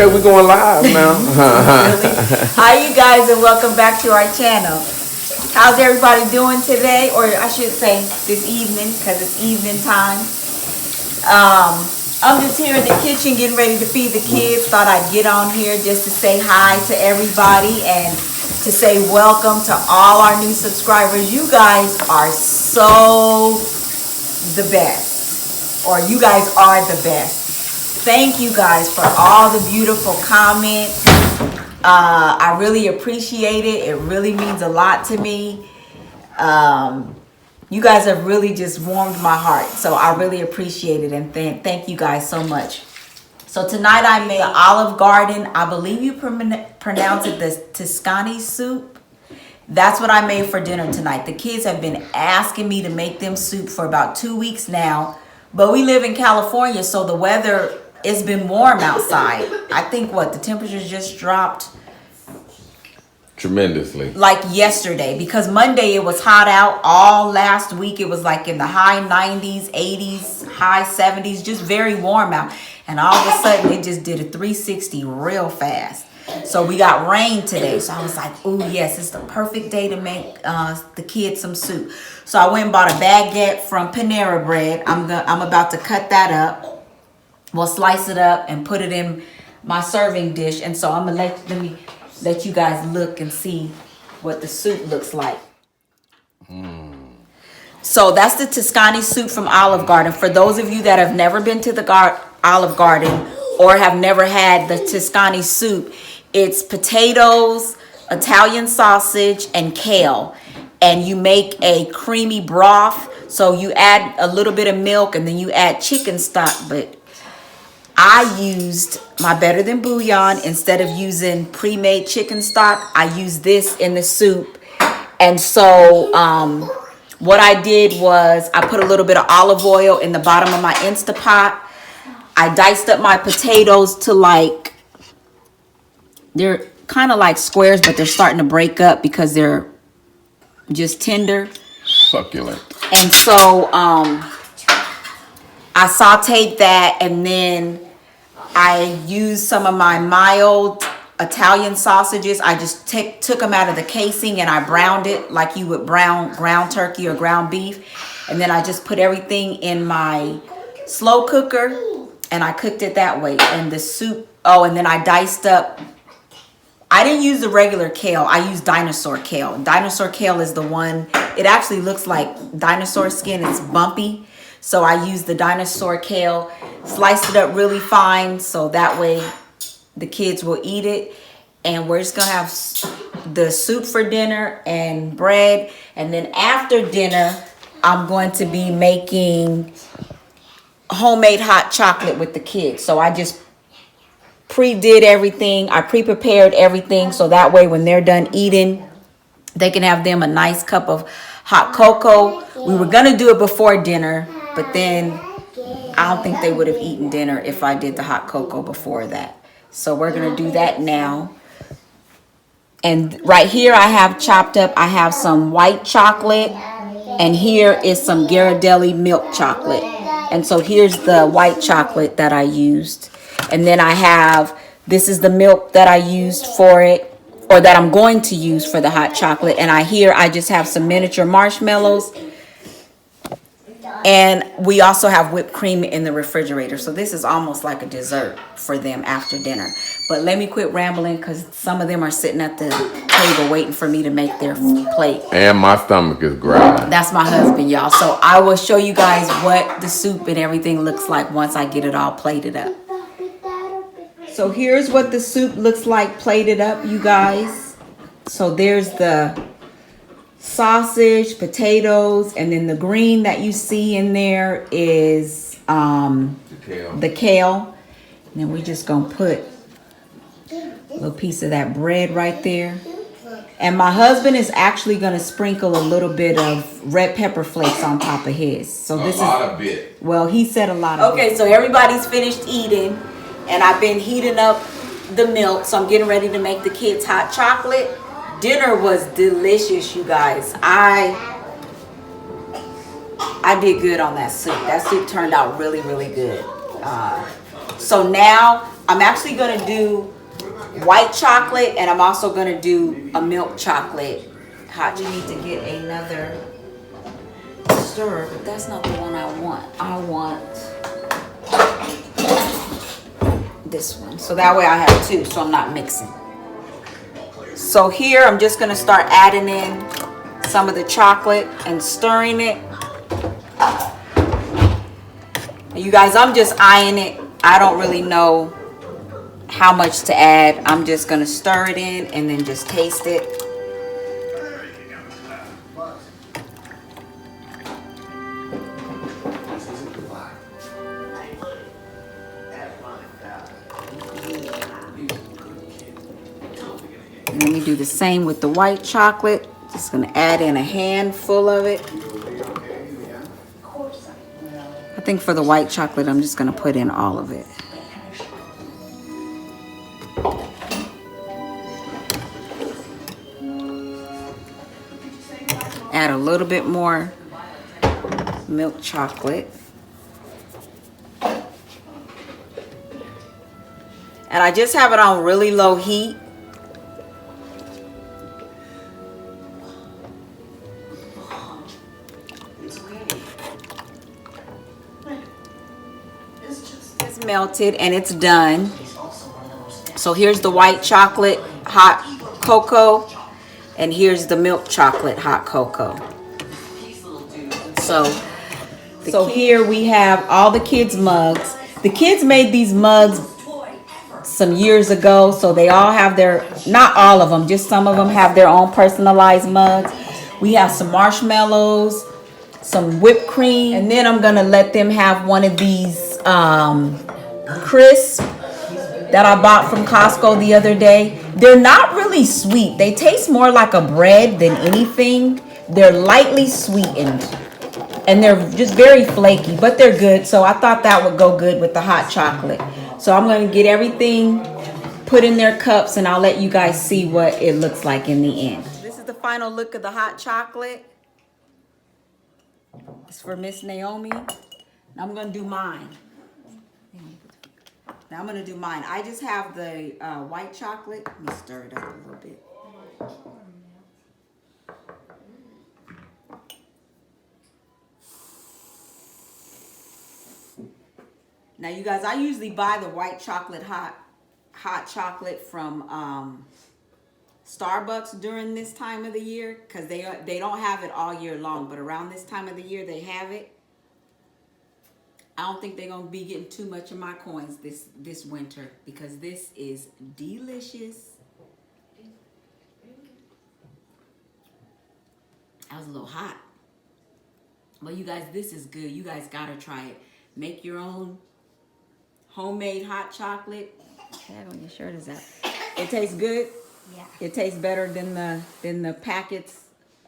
Okay, we're going live now. Really? Hi, you guys, and welcome back to our channel. How's everybody doing today? Or I should say this evening, because it's evening time. I'm just here in the kitchen getting ready to feed the kids. Thought I'd get on here just to say hi to everybody and to say welcome to all our new subscribers. You guys are so the best. Or you guys are the best. Thank you guys for all the beautiful comments. I really appreciate it. It really means a lot to me. You guys have really just warmed my heart. So I really appreciate it. And thank you guys so much. So tonight I made Olive Garden. I believe you pronounce it the Tuscany soup. That's what I made for dinner tonight. The kids have been asking me to make them soup for about 2 weeks now. But we live in California, so the weather, it's been warm outside. I think the temperatures just dropped Tremendously. like yesterday, because Monday it was hot out. All last week it was like in the high 90s, 80s, high 70s, just very warm out. And all of a sudden it just did a 360 real fast. So we got rain today. So I was like, oh yes, it's the perfect day to make the kids some soup. So I went and bought a baguette from Panera Bread. I'm about to cut that up. We'll slice it up and put it in my serving dish. And so I'm gonna let me let you guys look and see what the soup looks like. So that's the Tuscany soup from Olive Garden. For those of you that have never been to the Olive Garden or have never had the Tuscany soup, it's potatoes, Italian sausage, and kale. And you make a creamy broth. So you add a little bit of milk and then you add chicken stock. But I used my Better Than Bouillon instead of using pre-made chicken stock. I used this in the soup. And so what I did was I put a little bit of olive oil in the bottom of my Instapot. I diced up my potatoes to they're kind of like squares, but they're starting to break up because they're just tender. Succulent. And so I sauteed that, and then I used some of my mild Italian sausages. I just took them out of the casing and I browned it like you would brown ground turkey or ground beef. And then I just put everything in my slow cooker and I cooked it that way. And the soup, and then I diced up, I didn't use the regular kale. I used dinosaur kale. Dinosaur kale is the one, it actually looks like dinosaur skin. It's bumpy. So I used the dinosaur kale, sliced it up really fine so that way the kids will eat it. And we're just gonna have the soup for dinner and bread. And then after dinner, I'm going to be making homemade hot chocolate with the kids. So I just pre-did everything. I pre-prepared everything so that way when they're done eating, they can have them a nice cup of hot cocoa. We were gonna do it before dinner, but then I don't think they would have eaten dinner if I did the hot cocoa before that. So we're gonna do that now. And right here I have chopped up, I have some white chocolate, and here is some Ghirardelli milk chocolate. And so here's the white chocolate that I used. And then I have, this is the milk that I used for it, or that I'm going to use for the hot chocolate. And I just have some miniature marshmallows. And we also have whipped cream in the refrigerator. So this is almost like a dessert for them after dinner. But let me quit rambling because some of them are sitting at the table waiting for me to make their plate. And my stomach is growling. That's my husband, y'all. So I will show you guys what the soup and everything looks like once I get it all plated up. So here's what the soup looks like plated up, you guys. So there's the sausage, potatoes, and then the green that you see in there is the kale. And then we're just gonna put a little piece of that bread right there. And my husband is actually gonna sprinkle a little bit of red pepper flakes on top of his. So this is a lot of bit. Well, he said a lot of bit. So everybody's finished eating, and I've been heating up the milk. So I'm getting ready to make the kids hot chocolate. Dinner was delicious, you guys. I did good on that soup. That soup turned out really, really good. So now I'm actually gonna do white chocolate, and I'm also gonna do a milk chocolate hot. We need to get another stir, but that's not the one I want. I want this one, so that way I have two, so I'm not mixing. So here I'm just gonna start adding in some of the chocolate and stirring it. You guys, I'm just eyeing it. I don't really know how much to add. I'm just gonna stir it in and then just taste it. And let me do the same with the white chocolate. Just gonna add in a handful of it. I think for the white chocolate, I'm just gonna put in all of it. Add a little bit more milk chocolate. And I just have it on really low heat. It's melted and it's done. So here's the white chocolate hot cocoa, and here's the milk chocolate hot cocoa. So here we have all the kids' mugs. The kids made these mugs some years ago, so they all have their, not all of them, just some of them have their own personalized mugs. We have some marshmallows, some whipped cream, and then I'm gonna let them have one of these crisps that I bought from Costco the other day. They're not really sweet. They taste more like a bread than anything. They're lightly sweetened and they're just very flaky, but they're good. So I thought that would go good with the hot chocolate. So I'm going to get everything put in their cups and I'll let you guys see what it looks like in the end. This is the final look of the hot chocolate. It's for Miss Naomi. Now I'm going to do mine. Now I'm gonna do mine. I just have the white chocolate. Let me stir it up a little bit. Now you guys, I usually buy the white chocolate hot chocolate from Starbucks during this time of the year because they don't have it all year long, but around this time of the year they have it. I don't think they're gonna be getting too much of my coins this winter because this is delicious. That was a little hot. But you guys, this is good. You guys gotta try it. Make your own homemade hot chocolate. Tag on your shirt is that. It tastes good. Yeah. It tastes better than the packets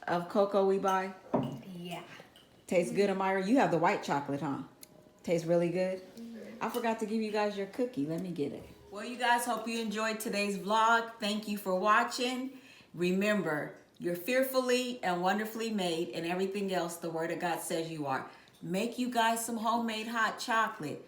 of cocoa we buy. Yeah. Tastes good, Amira. You have the white chocolate, huh? Tastes really good. I forgot to give you guys your cookie. Let me get it. Well, you guys, hope you enjoyed today's vlog. Thank you for watching. Remember, you're fearfully and wonderfully made, and everything else the Word of God says you are. Make you guys some homemade hot chocolate.